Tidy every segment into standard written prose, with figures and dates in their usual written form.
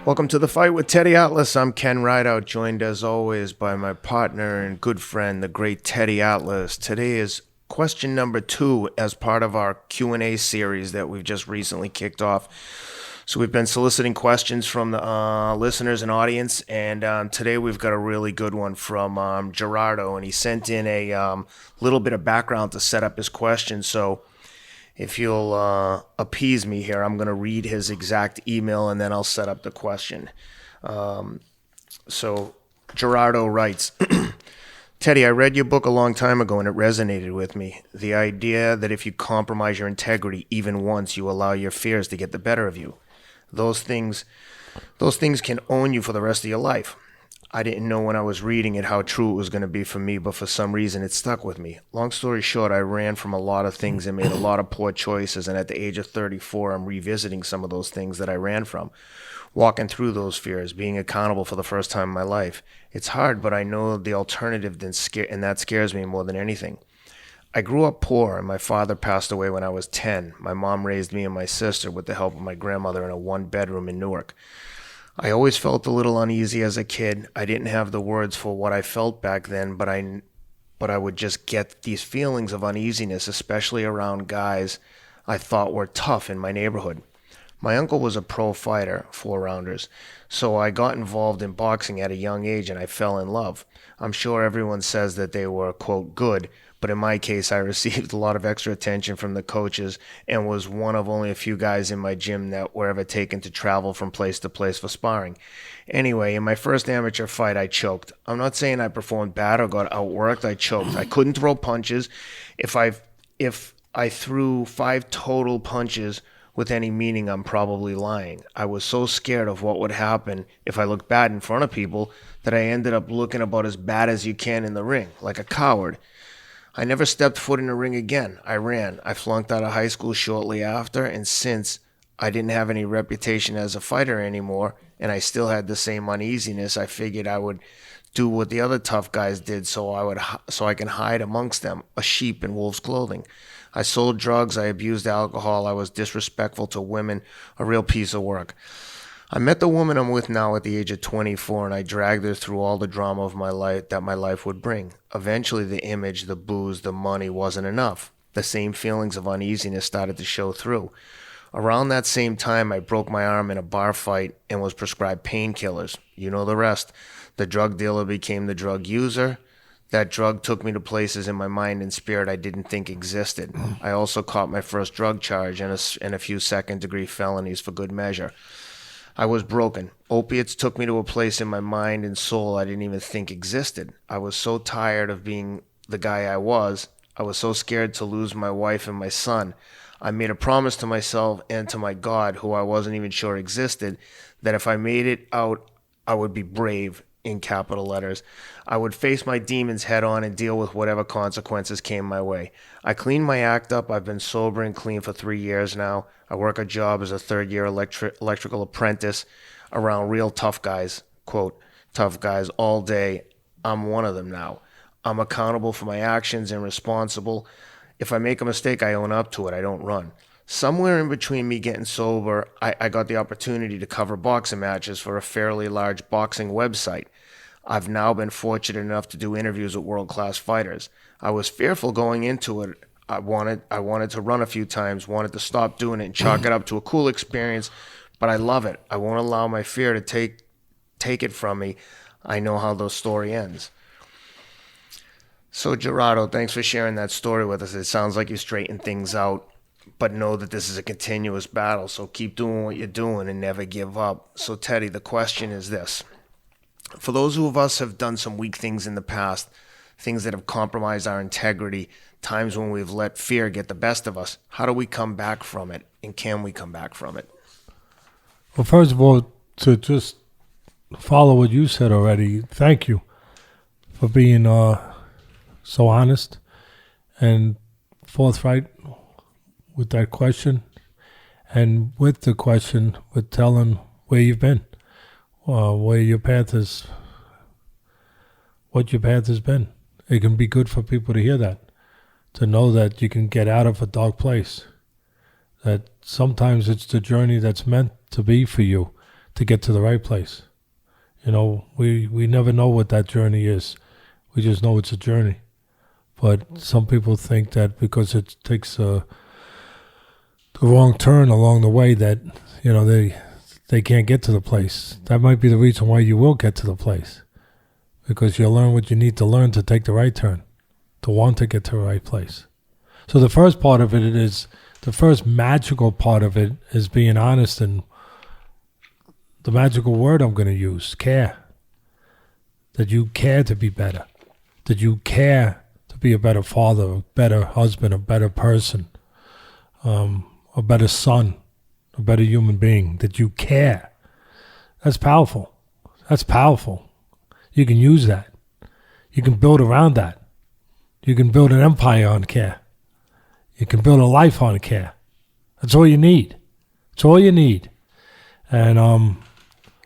Welcome to The Fight with Teddy Atlas. I'm Ken Rideout, joined as always by my partner and good friend, the great Teddy Atlas. Today is question number 2 as part of our Q&A series that we've just recently kicked off. So we've been soliciting questions from the listeners and audience, and today we've got a really good one from Gerardo, and he sent in a little bit of background to set up his question. So if you'll appease me here, I'm going to read his exact email and then I'll set up the question. So Gerardo writes, Teddy, I read your book a long time ago and it resonated with me. The idea that if you compromise your integrity even once, you allow your fears to get the better of you. Those things can own you for the rest of your life. I didn't know when I was reading it how true it was going to be for me, but for some reason it stuck with me. Long story short, I ran from a lot of things and made a lot of poor choices, and at the age of 34, I'm revisiting some of those things that I ran from, walking through those fears, being accountable for the first time in my life. It's hard, but I know the alternative, and that scares me more than anything. I grew up poor, and my father passed away when I was 10. My mom raised me and my sister with the help of my grandmother in a one-bedroom in Newark. I always felt a little uneasy as a kid. I didn't have the words for what I felt back then, but I would just get these feelings of uneasiness, especially around guys I thought were tough in my neighborhood. My uncle was a pro fighter, 4-rounders, so I got involved in boxing at a young age and I fell in love. I'm sure everyone says that they were, quote, good, but in my case, I received a lot of extra attention from the coaches and was one of only a few guys in my gym that were ever taken to travel from place to place for sparring. Anyway, in my first amateur fight, I choked. I'm not saying I performed bad or got outworked. I choked. I couldn't throw punches. If I threw 5 total punches with any meaning, I'm probably lying. I was so scared of what would happen if I looked bad in front of people that I ended up looking about as bad as you can in the ring, like a coward. I never stepped foot in a ring again. I ran. I flunked out of high school shortly after, and since I didn't have any reputation as a fighter anymore, and I still had the same uneasiness, I figured I would do what the other tough guys did so I can hide amongst them, a sheep in wolf's clothing. I sold drugs, I abused alcohol, I was disrespectful to women, a real piece of work. I met the woman I'm with now at the age of 24, and I dragged her through all the drama of my life that my life would bring. Eventually, the image, the booze, the money wasn't enough. The same feelings of uneasiness started to show through. Around that same time, I broke my arm in a bar fight and was prescribed painkillers. You know the rest. The drug dealer became the drug user. That drug took me to places in my mind and spirit I didn't think existed. I also caught my first drug charge and a few second-degree felonies for good measure. I was broken. Opiates took me to a place in my mind and soul I didn't even think existed. I was so tired of being the guy I was. I was so scared to lose my wife and my son. I made a promise to myself and to my God, who I wasn't even sure existed, that if I made it out, I would be brave, in capital letters. I would face my demons head on and deal with whatever consequences came my way. I cleaned my act up. I've been sober and clean for 3 years now. I work a job as a third-year electrical apprentice around real tough guys, quote, tough guys all day. I'm one of them now. I'm accountable for my actions and responsible. If I make a mistake, I own up to it. I don't run. Somewhere in between me getting sober, I got the opportunity to cover boxing matches for a fairly large boxing website. I've now been fortunate enough to do interviews with world-class fighters. I was fearful going into it. I wanted to run a few times, wanted to stop doing it and chalk it up to a cool experience, but I love it. I won't allow my fear to take it from me. I know how the story ends. So Gerardo, thanks for sharing that story with us. It sounds like you straightened things out, but know that this is a continuous battle, so keep doing what you're doing and never give up. So Teddy, the question is this. For those of us who have done some weak things in the past, things that have compromised our integrity, times when we've let fear get the best of us, how do we come back from it, and can we come back from it? Well, first of all, to just follow what you said already, thank you for being so honest and forthright with that question, and with the question, with telling where you've been, where your path is, what your path has been. It can be good for people to hear that, to know that you can get out of a dark place, that sometimes it's the journey that's meant to be for you, to get to the right place. You know, we never know what that journey is. We just know it's a journey. But some people think that because it takes the wrong turn along the way that, you know, they can't get to the place. That might be the reason why you will get to the place. Because you'll learn what you need to learn to take the right turn, to want to get to the right place. So the first part of it is, the first magical part of it is being honest, and the magical word I'm going to use, care. That you care to be better. That you care to be a better father, a better husband, a better person, a better son, a better human being. That you care. That's powerful. That's powerful. You can use that. You can build around that. You can build an empire on care. You can build a life on care. That's all you need. That's all you need. And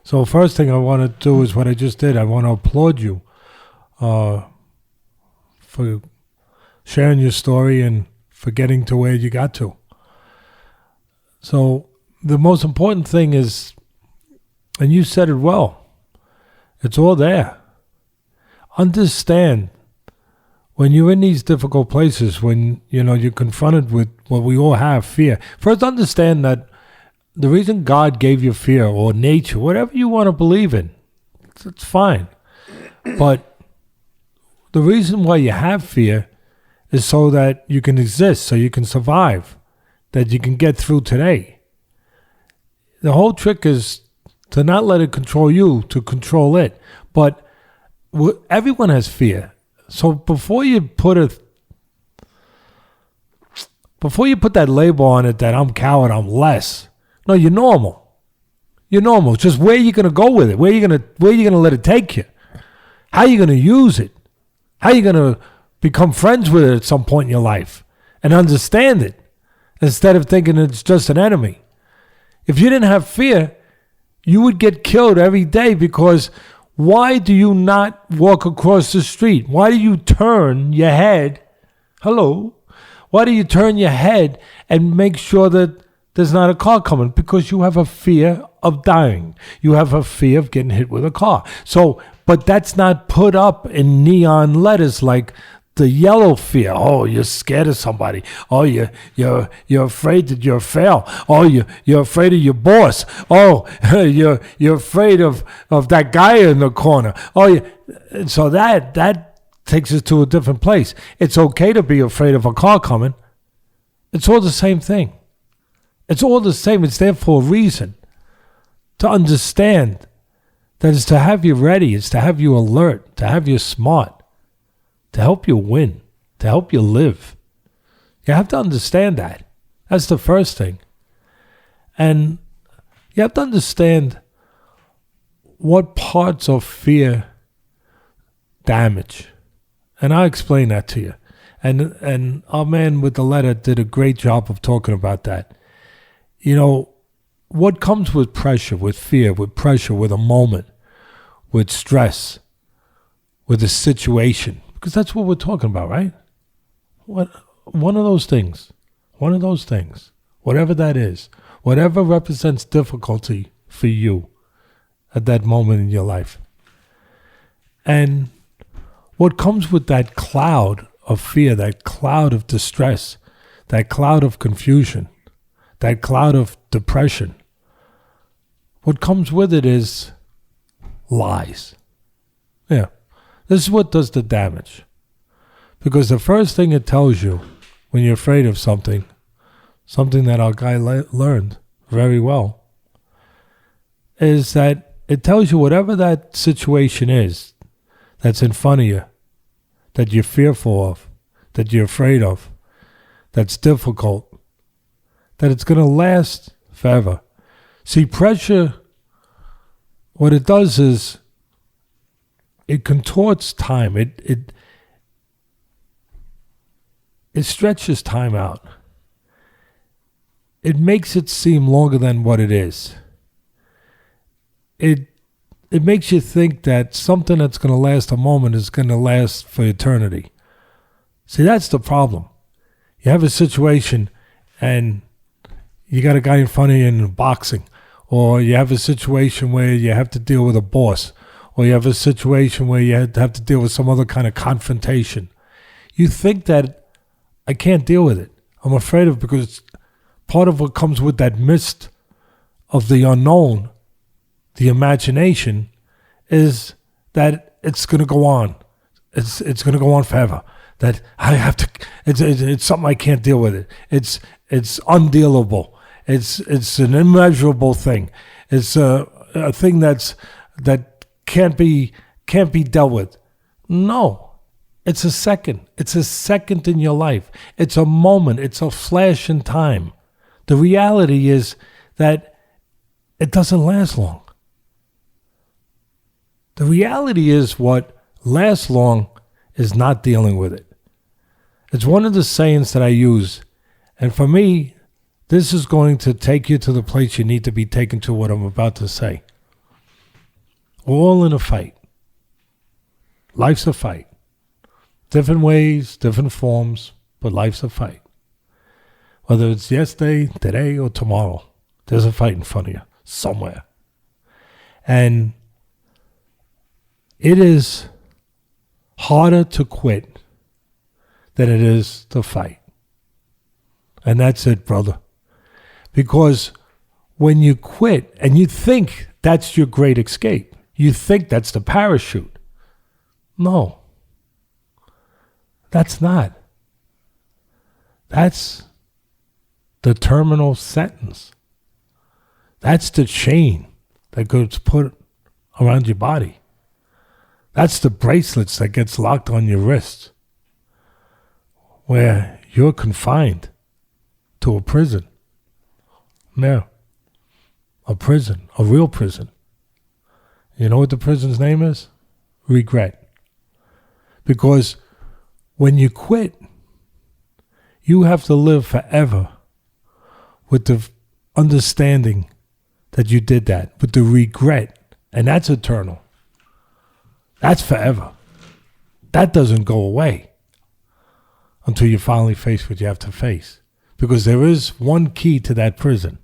so first thing I want to do is what I just did. I want to applaud you for sharing your story and for getting to where you got to. So the most important thing is, and you said it well, it's all there. Understand when you're in these difficult places, when you're confronted with what we all have, fear. First, understand that the reason God gave you fear, or nature, whatever you want to believe in, it's fine. But the reason why you have fear is so that you can exist, so you can survive, that you can get through today. The whole trick is to not let it control you, to control it. But everyone has fear. So before you put that label on it that I'm coward, I'm less. No, you're normal. You're normal. Just where you gonna go with it? Where you gonna let it take you? How you gonna use it? How you gonna become friends with it at some point in your life and understand it instead of thinking it's just an enemy? If you didn't have fear, you would get killed every day, because why do you not walk across the street? Why do you turn your head? Hello? Why do you turn your head and make sure that there's not a car coming? Because you have a fear of dying. You have a fear of getting hit with a car. So, but that's not put up in neon letters like the yellow fear. Oh, you're scared of somebody. Oh, you're afraid that you'll fail. Oh, you're afraid of your boss. Oh, you're afraid of that guy in the corner. Oh, so that takes us to a different place. It's okay to be afraid of a car coming. It's all the same thing. It's all the same. It's there for a reason. To understand that it's to have you ready. It's to have you alert. To have you smart. To help you win, to help you live. You have to understand that. That's the first thing. And you have to understand what parts of fear damage. And I'll explain that to you. And our man with the letter did a great job of talking about that. What comes with pressure, with fear, with pressure, with a moment, with stress, with a situation. Because that's what we're talking about, right? One of those things, whatever that is, whatever represents difficulty for you at that moment in your life. And what comes with that cloud of fear, that cloud of distress, that cloud of confusion, that cloud of depression, what comes with it is lies. Yeah. This is what does the damage. Because the first thing it tells you when you're afraid of something that our guy learned very well, is that it tells you whatever that situation is that's in front of you, that you're fearful of, that you're afraid of, that's difficult, that it's going to last forever. See, pressure, what it does is it contorts time. It stretches time out. It makes it seem longer than what it is. It makes you think that something that's going to last a moment is going to last for eternity. See, that's the problem. You have a situation and you got a guy in front of you in boxing, or you have a situation where you have to deal with a boss, or you have a situation where you have to deal with some other kind of confrontation. You think that I can't deal with it. I'm afraid of it because part of what comes with that mist of the unknown, the imagination, is that it's going to go on. It's going to go on forever. That I have to. It's something I can't deal with it. It's undealable. It's an immeasurable thing. It's a thing that can't be dealt with. No, it's a second. It's a second in your life. It's a moment. It's a flash in time. The reality is that it doesn't last long. The reality is what lasts long is not dealing with it. It's one of the sayings that I use. And for me, this is going to take you to the place you need to be taken to, what I'm about to say. We're all in a fight. Life's a fight. Different ways, different forms, but life's a fight. Whether it's yesterday, today, or tomorrow, there's a fight in front of you somewhere. And it is harder to quit than it is to fight. And that's it, brother. Because when you quit and you think that's your great escape, you think that's the parachute. No. That's not. That's the terminal sentence. That's the chain that gets put around your body. That's the bracelets that gets locked on your wrists, where you're confined to a prison. Yeah, a prison, a real prison. You know what the prison's name is? Regret. Because when you quit, you have to live forever with the understanding that you did that, with the regret, and that's eternal. That's forever. That doesn't go away until you finally face what you have to face. Because there is one key to that prison.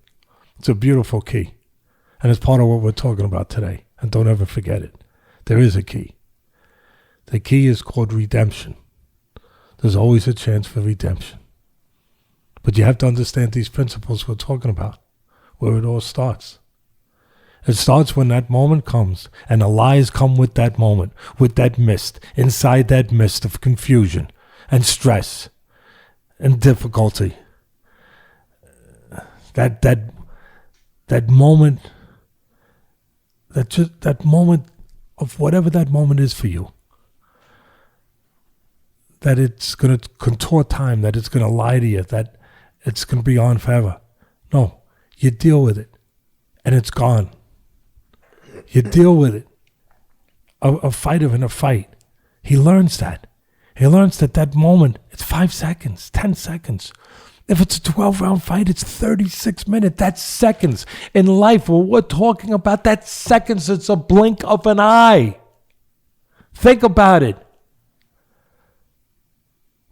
It's a beautiful key. And it's part of what we're talking about today. And don't ever forget it. There is a key. The key is called redemption. There's always a chance for redemption. But you have to understand these principles we're talking about, where it all starts. It starts when that moment comes, and the lies come with that moment, with that mist, inside that mist of confusion and stress and difficulty. That moment, that moment of whatever that moment is for you, that it's going to contort time, that it's going to lie to you, that it's going to be on forever. No, you deal with it, and it's gone. You deal with it. A fighter in a fight, he learns that. He learns that moment, it's 5 seconds, 10 seconds. If it's a 12-round fight, it's 36 minutes. That's seconds. In life, what we're talking about, that's seconds. It's a blink of an eye. Think about it.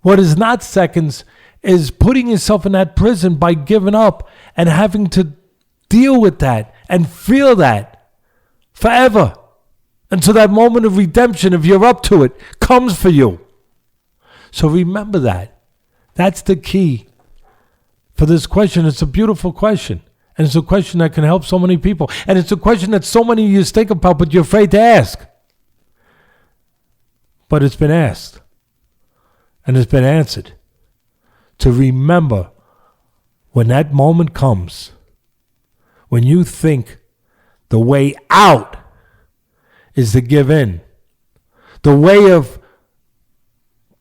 What is not seconds is putting yourself in that prison by giving up and having to deal with that and feel that forever until that moment of redemption, if you're up to it, comes for you. So remember that. That's the key for this question. It's a beautiful question. And it's a question that can help so many people. And it's a question that so many of you think about, but you're afraid to ask. But it's been asked. And it's been answered. To remember when that moment comes, when you think the way out is to give in. The way of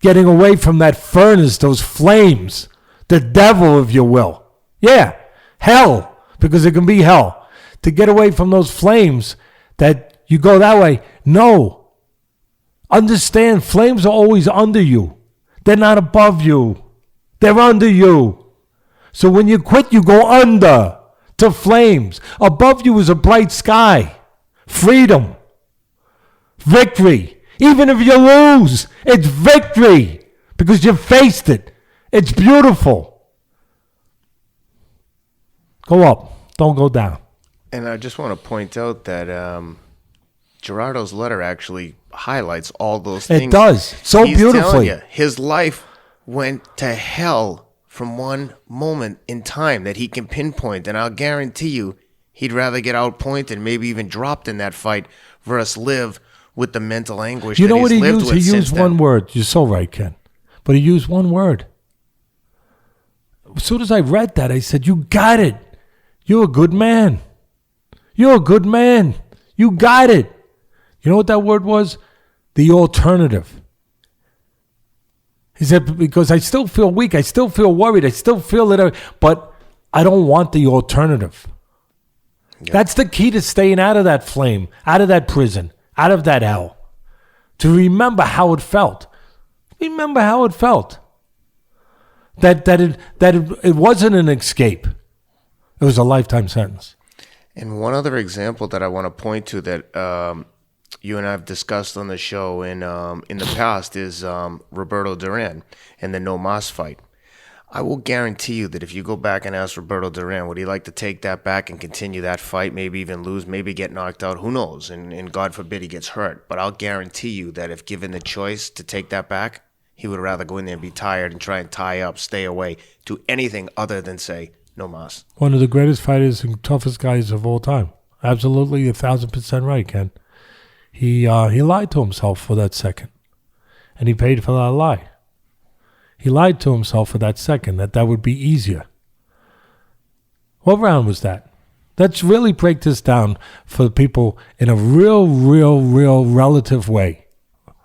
getting away from that furnace, those flames, the devil, if you will. Yeah, hell, because it can be hell. To get away from those flames, that you go that way. No. Understand, flames are always under you. They're not above you. They're under you. So when you quit, you go under to flames. Above you is a bright sky, freedom, victory. Even if you lose, it's victory because you faced it. It's beautiful. Go up, don't go down. And I just want to point out that Gerardo's letter actually highlights all those things. It does so He's beautifully. telling you, his life went to hell from one moment in time that he can pinpoint, and I'll guarantee you he'd rather get outpointed, maybe even dropped in that fight, versus live with the mental anguish. You that know what he's he lived used? with He since used then. one word. You're so right, Ken. But he used one word. As soon as I read that, I said, "You got it. You're a good man. You're a good man. You got it." You know what that word was? The alternative. He said, because I still feel weak. I still feel worried. I still feel it. But I don't want the alternative. Yeah. That's the key to staying out of that flame, out of that prison, out of that hell. To remember how it felt. Remember how it felt. That it wasn't an escape. It was a lifetime sentence. And one other example that I want to point to that you and I have discussed on the show in the past is Roberto Duran and the No Mas fight. I will guarantee you that if you go back and ask Roberto Duran, would he like to take that back and continue that fight, maybe even lose, maybe get knocked out, who knows, and God forbid he gets hurt. But I'll guarantee you that if given the choice to take that back, he would rather go in there and be tired and try and tie up, stay away, do anything other than say, no mas. One of the greatest fighters and toughest guys of all time. Absolutely 1,000% right, Ken. He lied to himself for that second. And he paid for that lie. He lied to himself for that second, that would be easier. What round was that? Let's really break this down for the people in a real relative way.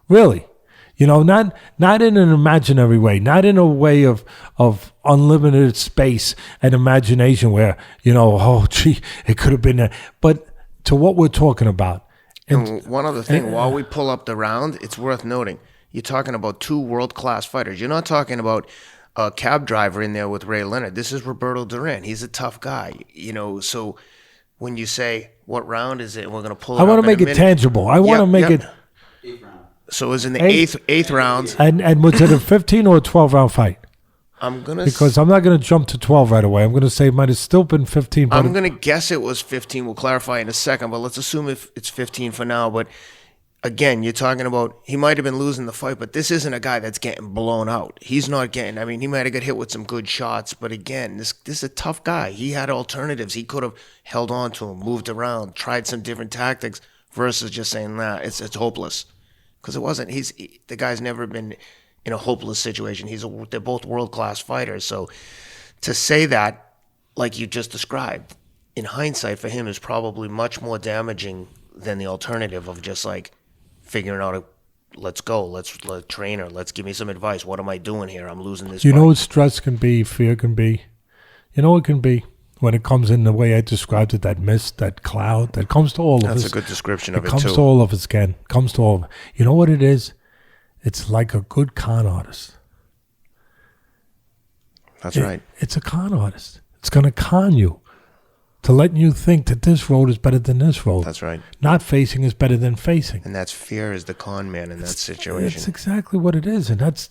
Really. You know, not in an imaginary way, not in a way of unlimited space and imagination where, you know, oh, gee, it could have been that. But to what we're talking about. And one other thing, while we pull up the round, it's worth noting, you're talking about two world-class fighters. You're not talking about a cab driver in there with Ray Leonard. This is Roberto Duran. He's a tough guy, you know. So when you say, what round is it? We're going to pull it I up want to in a make it minute. tangible. I want to make it. So it was in the eighth round. And was it a 15 or a 12-round fight? Because I'm not going to jump to 12 right away. I'm going to say it might have still been 15. But I'm going to guess it was 15. We'll clarify in a second, but let's assume if it's 15 for now. But again, you're talking about he might have been losing the fight, but this isn't a guy that's getting blown out. He's not getting, I mean, he might have got hit with some good shots, but again, this is a tough guy. He had alternatives. He could have held on to him, moved around, tried some different tactics versus just saying, nah, it's hopeless. Because it wasn't, the guy's never been in a hopeless situation. They're both world-class fighters. So to say that, like you just described, in hindsight for him is probably much more damaging than the alternative of just like figuring out, let's go, let's trainer, let's give me some advice. What am I doing here? I'm losing this You fight. know what stress can be, fear can be? You know what it can be? When it comes in the way I described it, that mist, that cloud, that comes to all of us. That's a good description of it, comes too. to all of us, Ken. Comes to all of us. You know what it is? It's like a good con artist. That's right. It's a con artist. It's going to con you to letting you think that this road is better than this road. That's right. Not facing is better than facing. And that's fear is the con man in that situation. It's exactly what it is. And that's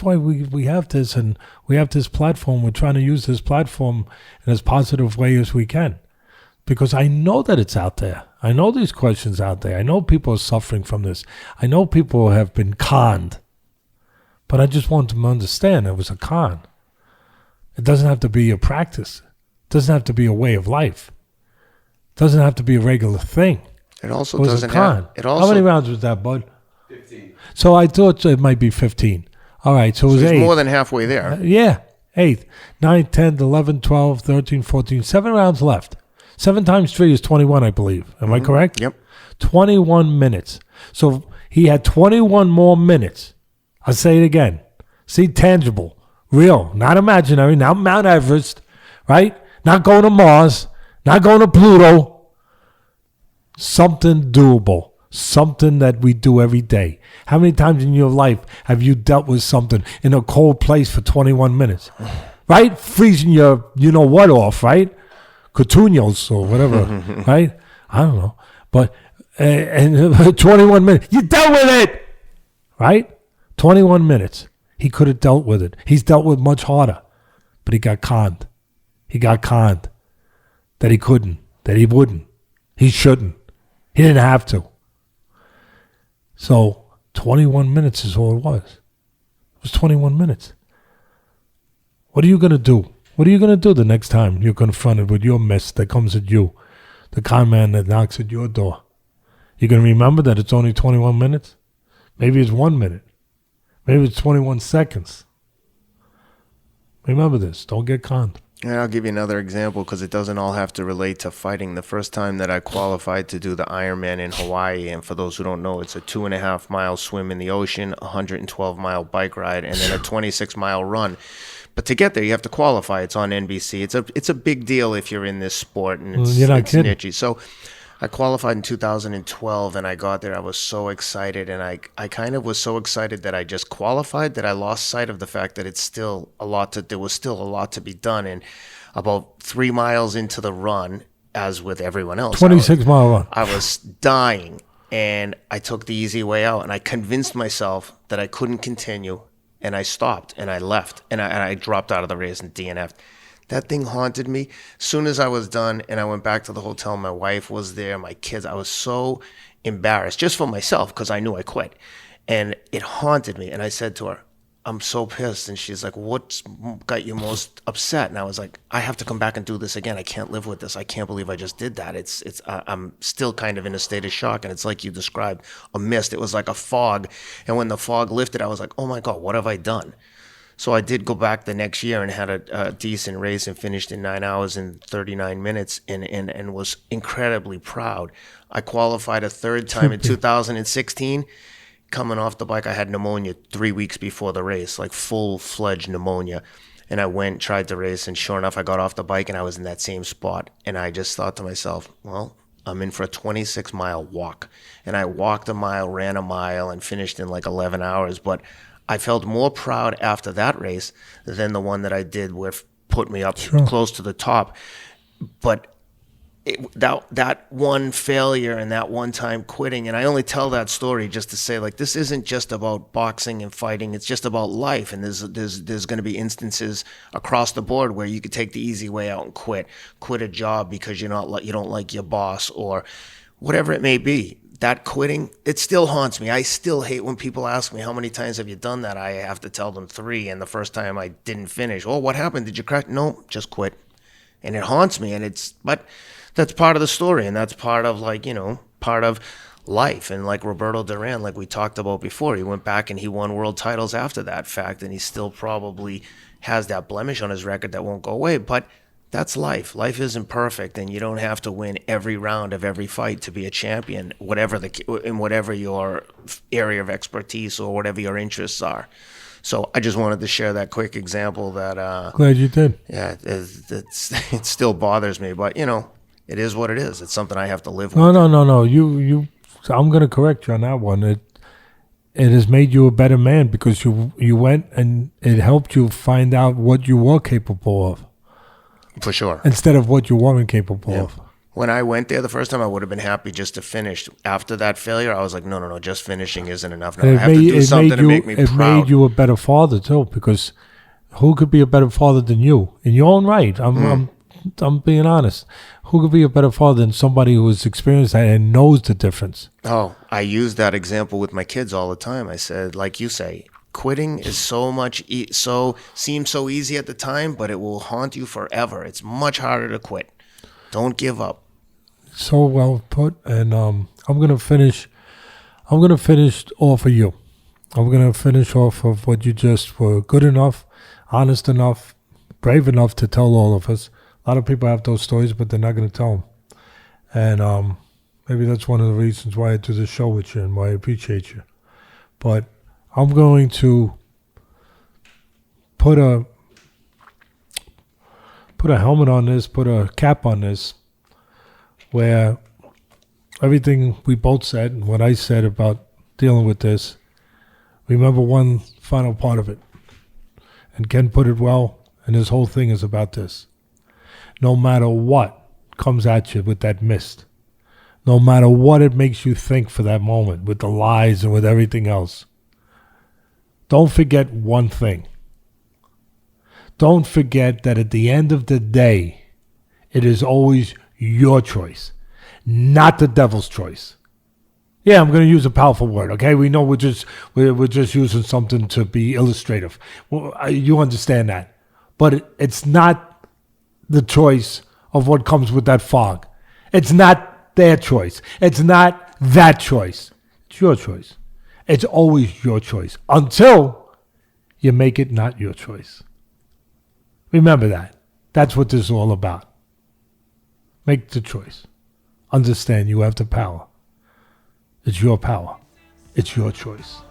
why we have this, and we have this platform. We're trying to use this platform in as positive way as we can. Because I know that it's out there. I know these questions out there. I know people are suffering from this. I know people have been conned. But I just want them to understand it was a con. It doesn't have to be a practice. It doesn't have to be a way of life. It doesn't have to be a regular thing. It also It was doesn't a con. have. It also, How many rounds was that, bud? 15. So I thought it might be 15. All right, so it was he's 8. more than halfway there. Yeah, 8, 9, 10, 11, 12, 13, 14. 7 rounds left. 7 times 3 is 21, I believe. Am I correct? Yep. 21 minutes. So he had 21 more minutes. I'll say it again. See, tangible, real, not imaginary, not Mount Everest, right? Not going to Mars, not going to Pluto. Something doable. Something that we do every day. How many times in your life have you dealt with something in a cold place for 21 minutes? Right? Freezing your you-know-what off, right? Cotunos or whatever, right? I don't know. But and 21 minutes. You dealt with it, right? 21 minutes. He could have dealt with it. He's dealt with much harder, but he got conned. He got conned that he couldn't that he wouldn't. He shouldn't. He didn't have to. So 21 minutes is all it was. It was 21 minutes. What are you going to do? What are you going to do the next time you're confronted with your mess that comes at you? The con man that knocks at your door. You're going to remember that it's only 21 minutes? Maybe it's 1 minute. Maybe it's 21 seconds. Remember this. Don't get conned. And I'll give you another example because it doesn't all have to relate to fighting. The first time that I qualified to do the Ironman in Hawaii, and for those who don't know, it's a 2.5-mile swim in the ocean, 112-mile bike ride, and then a 26-mile run. But to get there, you have to qualify. It's on NBC. It's a big deal if you're in this sport, and it's niche. So I qualified in 2012, and I got there. I was so excited, and I kind of was so excited that I just qualified that I lost sight of the fact that there was still a lot to be done. And about 3 miles into the run, as with everyone else, 26-mile run, I was dying, and I took the easy way out, and I convinced myself that I couldn't continue, and I stopped, and I left, and I dropped out of the race and DNF'd. That thing haunted me. As soon as I was done and I went back to the hotel, my wife was there, my kids, I was so embarrassed just for myself because I knew I quit. And it haunted me. And I said to her, I'm so pissed. And she's like, what's got you most upset? And I was like, I have to come back and do this again. I can't live with this. I can't believe I just did that. I'm still kind of in a state of shock. And it's like you described, a mist. It was like a fog. And when the fog lifted, I was like, oh my God, what have I done? So I did go back the next year and had a decent race and finished in 9 hours and 39 minutes and was incredibly proud. I qualified a third time in 2016. Coming off the bike, I had pneumonia 3 weeks before the race, like full-fledged pneumonia. And I went, tried to race, and sure enough, I got off the bike and I was in that same spot. And I just thought to myself, well, I'm in for a 26-mile walk. And I walked a mile, ran a mile, and finished in like 11 hours. But I felt more proud after that race than the one that I did where put me up close to the top. But that one failure and that one time quitting, and I only tell that story just to say, like, this isn't just about boxing and fighting. It's just about life. And there's going to be instances across the board where you could take the easy way out and quit a job because you don't like your boss or whatever it may be. That quitting, it still haunts me. I still hate when people ask me, how many times have you done that? I have to tell them 3, and the first time I didn't finish. Oh, what happened? Did you crack? No, just quit. And it haunts me, but that's part of the story, and that's part of part of life. And like Roberto Duran, like we talked about before, he went back and he won world titles after that fact, and he still probably has that blemish on his record that won't go away, but that's life. Life isn't perfect, and you don't have to win every round of every fight to be a champion, in whatever your area of expertise or whatever your interests are. So I just wanted to share that quick example that... Glad you did. Yeah, it still bothers me, but, it is what it is. It's something I have to live with. No. I'm going to correct you on that one. It has made you a better man because you went and it helped you find out what you were capable of. For sure. Instead of what you weren't capable of. When I went there the first time, I would have been happy just to finish. After that failure, I was like, no, just finishing isn't enough. No, I have to do something to make me proud. It made you a better father, too, because who could be a better father than you? In your own right. I'm being honest. Who could be a better father than somebody who has experienced that and knows the difference? Oh, I use that example with my kids all the time. I said, like you say, quitting is seems so easy at the time, but it will haunt you forever. It's much harder to quit. Don't give up. So well put, and I'm gonna finish off of you. I'm gonna finish off of what you just were good enough, honest enough, brave enough to tell all of us. A lot of people have those stories, but they're not gonna tell them. And maybe that's one of the reasons why I do this show with you and why I appreciate you. But I'm going to put a helmet on this, put a cap on this, where everything we both said and what I said about dealing with this, remember one final part of it. And Ken put it well, and this whole thing is about this. No matter what comes at you with that mist, no matter what it makes you think for that moment, with the lies and with everything else, don't forget one thing. Don't forget that at the end of the day, it is always your choice, not the devil's choice. Yeah, I'm going to use a powerful word. Okay, we know we're just using something to be illustrative. Well, you understand that, but it's not the choice of what comes with that fog. It's not their choice. It's not that choice. It's your choice. It's always your choice until you make it not your choice. Remember that. That's what this is all about. Make the choice. Understand you have the power. It's your power. It's your choice.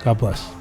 God bless.